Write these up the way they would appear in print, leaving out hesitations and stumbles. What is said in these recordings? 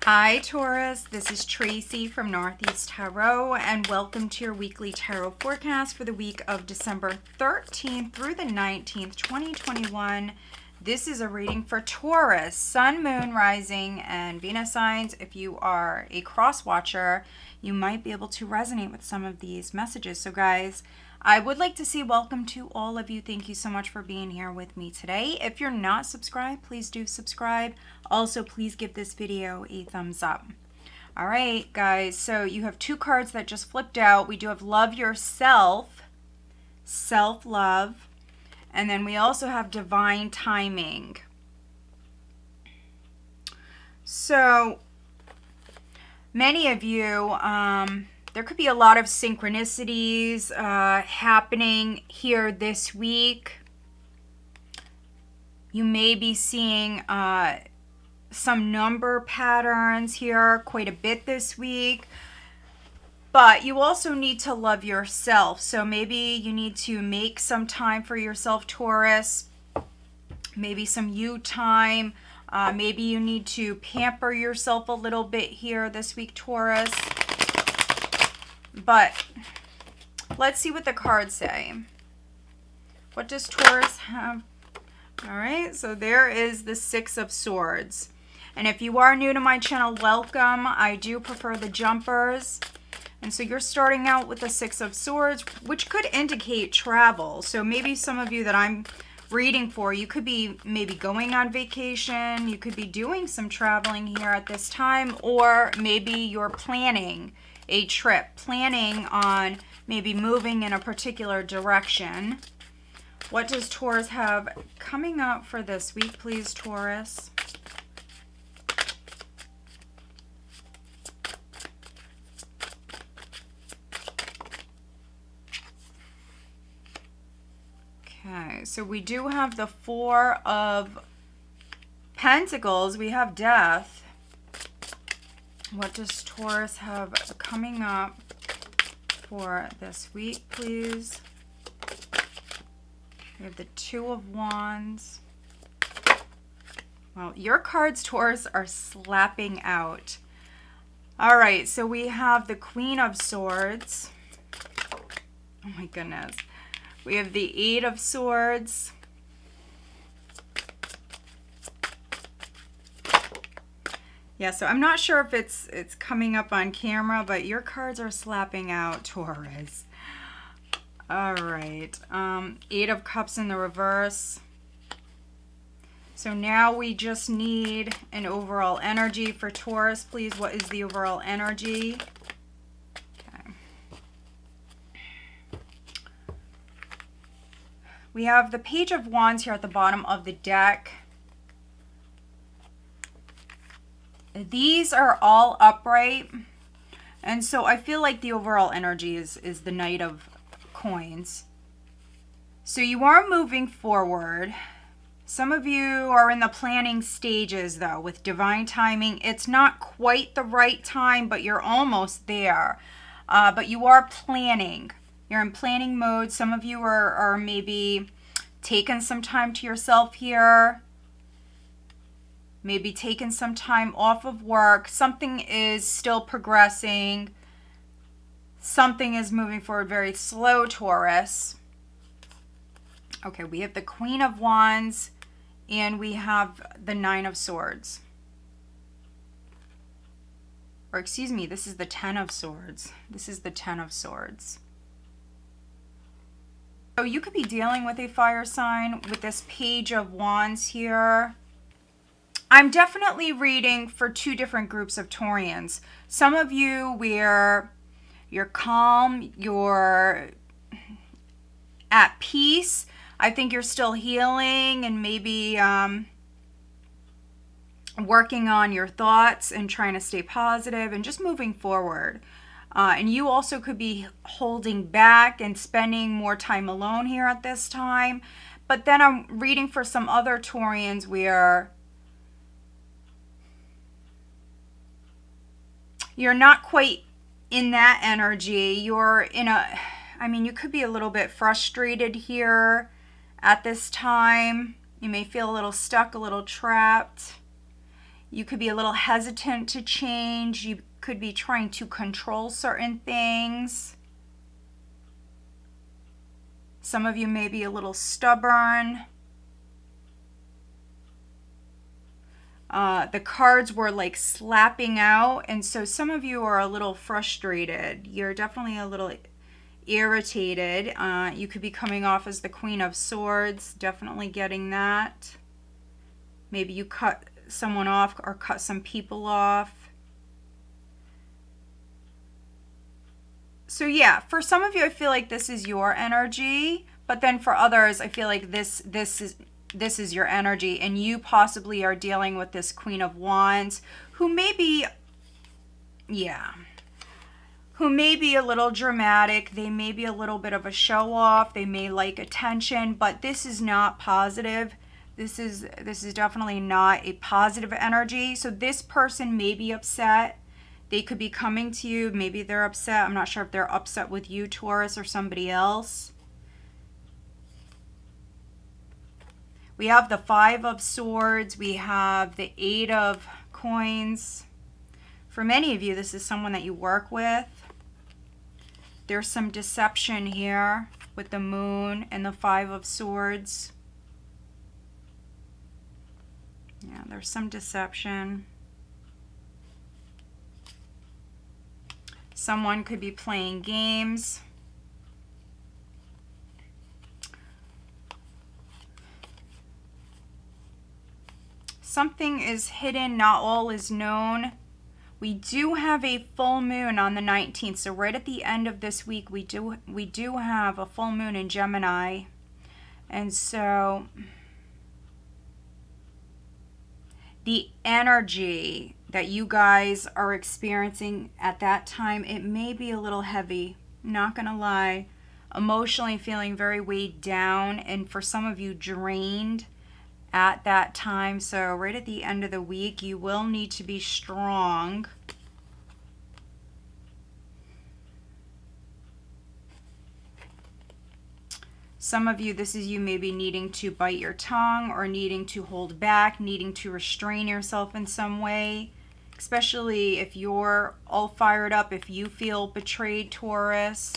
Hi Taurus, this is Tracy from Northeast Tarot and welcome to your weekly tarot forecast for the week of December 13th through the 19th, 2021. This is a reading for Taurus, Sun, Moon, Rising, and Venus signs. If you are a cross watcher, you might be able to resonate with some of these messages. So guys, I would like to say welcome to all of you. Thank you so much for being here with me today. If you're not subscribed, please do subscribe. Also, please give this video a thumbs up. All right, guys, so you have two cards that just flipped out. We do have Love Yourself, Self-Love, and then we also have Divine Timing. So many of you, there could be a lot of synchronicities happening here this week. You may be seeing some number patterns here quite a bit this week. But you also need to love yourself. So maybe you need to make some time for yourself, Taurus. Maybe some you time. Maybe you need to pamper yourself a little bit here this week, Taurus. But let's see what the cards say. What does Taurus have? All right, so there is the Six of Swords. And if you are new to my channel, welcome. I do prefer the jumpers. And so you're starting out with the Six of Swords, which could indicate travel. So maybe some of you that I'm reading for, you could be maybe going on vacation. You could be doing some traveling here at this time. Or maybe you're planning a trip, planning on maybe moving in a particular direction. What does Taurus have coming up for this week, please, Taurus? Okay, so we do have the Four of Pentacles. We have Death. What does Taurus have coming up for this week, please? We have the Two of Wands. Well, your cards, Taurus, are slapping out. All right, so we have the Queen of Swords. Oh my goodness. We have the Eight of Swords. Yeah, so I'm not sure if it's coming up on camera, but your cards are slapping out, Taurus. All right, Eight of Cups in the reverse. So now we just need an overall energy for Taurus, please. What is the overall energy? Okay. We have the Page of Wands here at the bottom of the deck. These are all upright, and so I feel like the overall energy is the Knight of Coins. So you are moving forward. Some of you are in the planning stages, though, with Divine Timing. It's not quite the right time, but you're almost there. But you are planning. You're in planning mode. Some of you are maybe taking some time to yourself here. Maybe taking some time off of work. Something is still progressing. Something is moving forward very slow, Taurus. Okay, we have the Queen of Wands and we have the Nine of Swords. Or excuse me, this is the Ten of Swords. This is the Ten of Swords. So you could be dealing with a fire sign with this Page of Wands here. I'm definitely reading for two different groups of Taurians. Some of you where you're calm, you're at peace. I think you're still healing and maybe working on your thoughts and trying to stay positive and just moving forward. And you also could be holding back and spending more time alone here at this time. But then I'm reading for some other Taurians where you're not quite in that energy. You're in you could be a little bit frustrated here at this time. You may feel a little stuck, a little trapped. You could be a little hesitant to change. You could be trying to control certain things. Some of you may be a little stubborn. The cards were like slapping out, and so some of you are a little frustrated. You're definitely a little irritated. You could be coming off as the Queen of Swords, definitely getting that. Maybe you cut someone off or cut some people off. So yeah, for some of you, I feel like this is your energy, but then for others, I feel like this is your energy, and you possibly are dealing with this Queen of Wands who may be, who may be a little dramatic. They may be a little bit of a show off. They may like attention, but this is not positive. This is definitely not a positive energy. So this person may be upset. They could be coming to you. Maybe they're upset. I'm not sure if they're upset with you, Taurus, or somebody else. We have the Five of Swords. We have the Eight of Coins. For many of you, this is someone that you work with. There's some deception here with the Moon and the Five of Swords. Yeah, there's some deception. Someone could be playing games. Something is hidden, not all is known. We do have a full moon on the 19th. So right at the end of this week, we do have a full moon in Gemini. And so the energy that you guys are experiencing at that time, it may be a little heavy, not gonna lie. Emotionally feeling very weighed down, and for some of you drained at that time. So right at the end of the week, you will need to be strong. Some of you, this is you maybe needing to bite your tongue or needing to hold back, needing to restrain yourself in some way, especially if you're all fired up, if you feel betrayed, Taurus.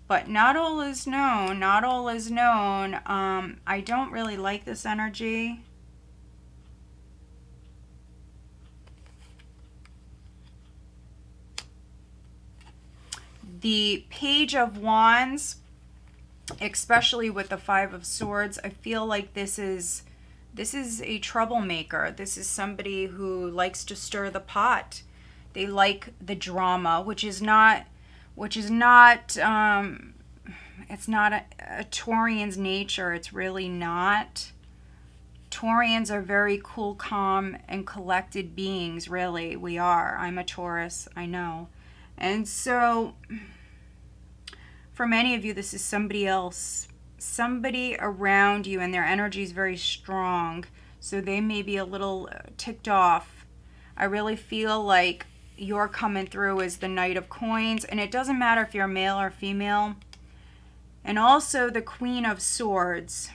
But not all is known. Not all is known. I don't really like this energy. The Page of Wands, especially with the Five of Swords, I feel like this is a troublemaker. This is somebody who likes to stir the pot. They like the drama, which is not it's not a Taurian's nature. It's really not. Taurians are very cool, calm, and collected beings, really. We are. I'm a Taurus, I know. And so for many of you, this is somebody else, somebody around you, and their energy is very strong. So they may be a little ticked off. I really feel like you're coming through as the Knight of Coins, and it doesn't matter if you're male or female. And also the Queen of Swords.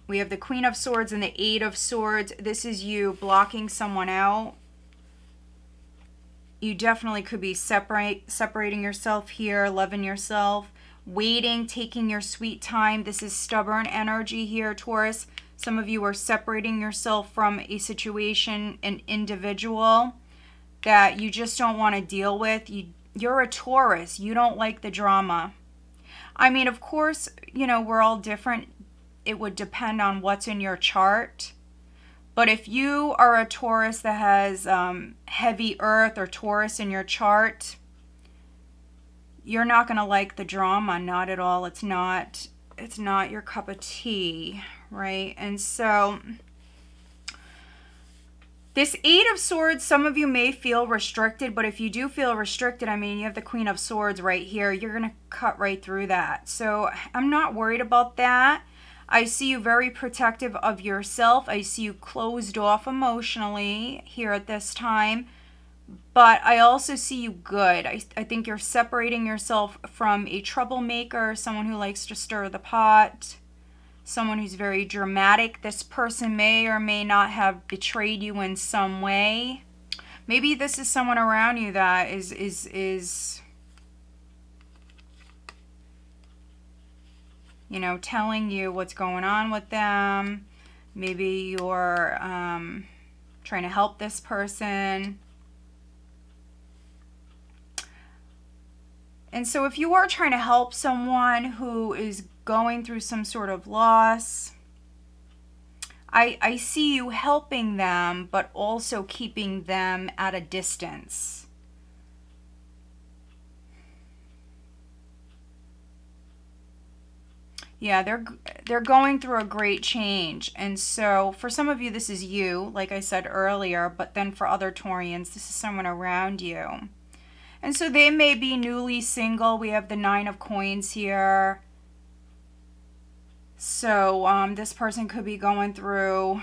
We have the Queen of Swords and the Eight of Swords. This is you blocking someone out. You definitely could be separating yourself here, loving yourself, waiting, taking your sweet time. This is stubborn energy here, Taurus. Some of you are separating yourself from a situation, an individual that you just don't want to deal with. You're a Taurus. You don't like the drama. I mean, of course, you know, we're all different. It would depend on what's in your chart. But if you are a Taurus that has heavy earth or Taurus in your chart, you're not going to like the drama. Not at all. It's not your cup of tea, right? And so this Eight of Swords, some of you may feel restricted, but if you do feel restricted, I mean, you have the Queen of Swords right here. You're going to cut right through that. So I'm not worried about that. I see you very protective of yourself. I see you closed off emotionally here at this time. but I also see you good. I think you're separating yourself from a troublemaker, someone who likes to stir the pot, someone who's very dramatic. This person may or may not have betrayed you in some way. Maybe this is someone around you that is you know, telling you what's going on with them. Maybe you're trying to help this person. And so if you are trying to help someone who is going through some sort of loss, I see you helping them, but also keeping them at a distance. Yeah, they're going through a great change. And so for some of you, this is you, like I said earlier, but then for other Taurians, this is someone around you. And so they may be newly single. We have the 9 of Coins here. So this person could be going through,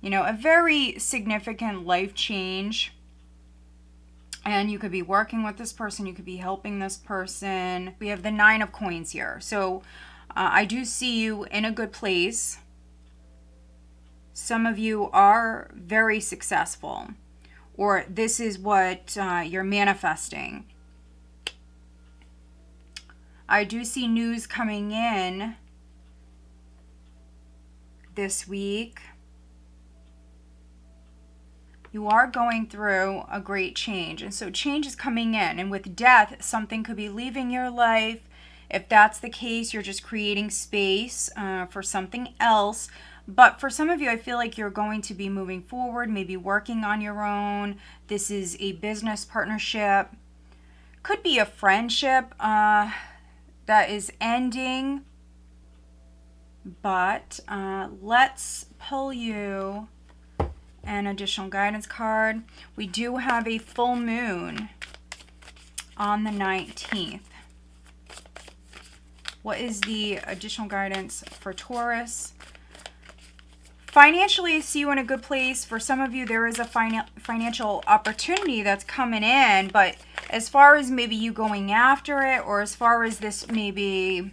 you know, a very significant life change. And you could be working with this person. You could be helping this person. We have the 9 of Coins here. So I do see you in a good place. Some of you are very successful, or this is what you're manifesting. I do see news coming in this week. You are going through a great change. And so change is coming in. And with death, something could be leaving your life. If that's the case, you're just creating space for something else. But for some of you, I feel like you're going to be moving forward, maybe working on your own. This is a business partnership. Could be a friendship that is ending. But let's pull you an additional guidance card. We do have a full moon on the 19th. What is the additional guidance for Taurus? Financially, I see you in a good place. For some of you, there is a financial opportunity that's coming in, but as far as maybe you going after it, or as far as this maybe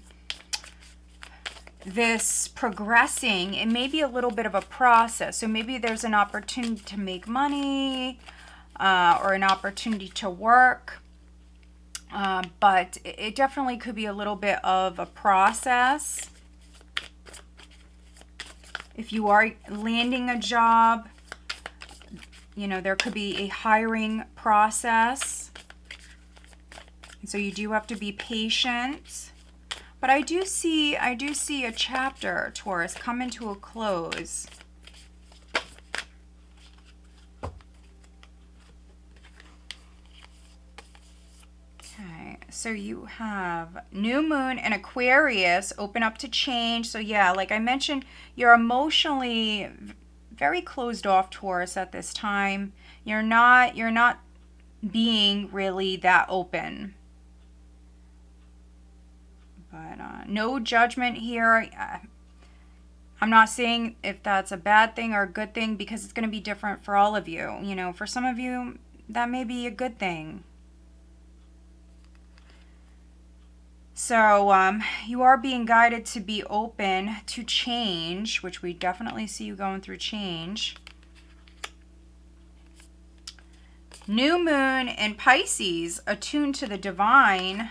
this progressing, it may be a little bit of a process. So maybe there's an opportunity to make money or an opportunity to work. But it definitely could be a little bit of a process. If you are landing a job, you know, there could be a hiring process. And so you do have to be patient. But I do see a chapter, Taurus, coming to a close. Okay, so you have new moon and Aquarius, open up to change. So yeah, like I mentioned, you're emotionally very closed off, Taurus, at this time. You're not being really that open. But no judgment here. I'm not saying if that's a bad thing or a good thing, because it's going to be different for all of you. You know, for some of you, that may be a good thing. So you are being guided to be open to change, which we definitely see you going through change. New moon in Pisces, attuned to the divine.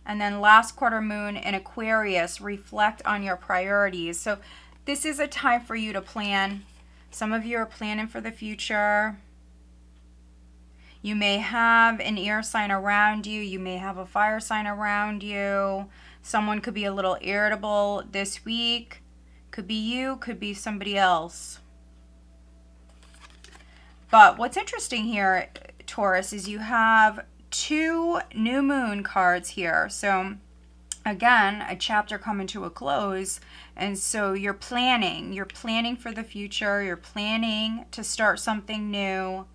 And then last quarter moon in Aquarius, reflect on your priorities. So this is a time for you to plan. Some of you are planning for the future. You may have an air sign around you. You may have a fire sign around you. Someone could be a little irritable this week. Could be you, could be somebody else. But what's interesting here, Taurus, is you have 2 new moon cards here. So again, a chapter coming to a close. And so you're planning for the future. You're planning to start something new.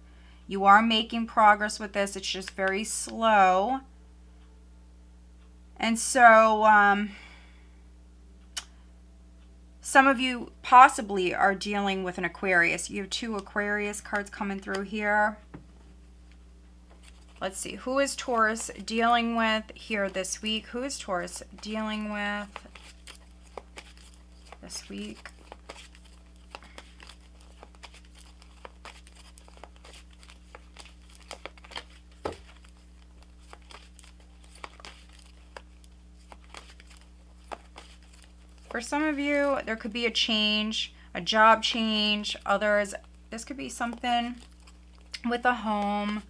You are making progress with this. It's just very slow. And so Some of you possibly are dealing with an Aquarius. You have 2 Aquarius cards coming through here. Let's see. Who is Taurus dealing with here this week? Who is Taurus dealing with this week? For some of you, there could be a change, a job change. Others, this could be something with a home.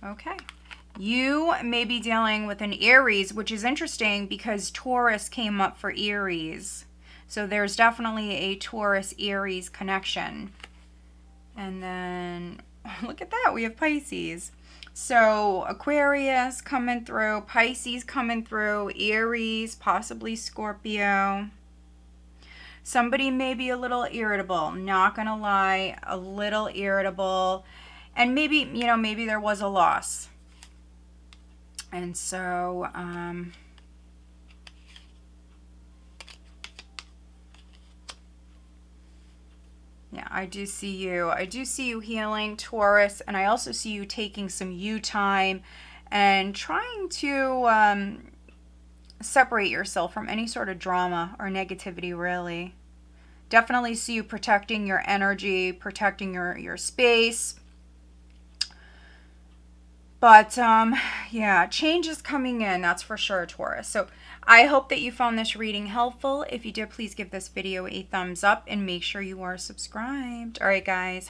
Okay. You may be dealing with an Aries, which is interesting because Taurus came up for Aries. So there's definitely a Taurus-Aries connection. And then, look at that, we have Pisces. So Aquarius coming through, Pisces coming through, Aries, possibly Scorpio. Somebody may be a little irritable, not gonna lie, a little irritable. And maybe, you know, maybe there was a loss. And so, yeah, I do see you. I do see you healing, Taurus, and I also see you taking some you time and trying to separate yourself from any sort of drama or negativity, really. Definitely see you protecting your energy, protecting your space. But, yeah, change is coming in, that's for sure, Taurus. So I hope that you found this reading helpful. If you did, please give this video a thumbs up and make sure you are subscribed. All right, guys.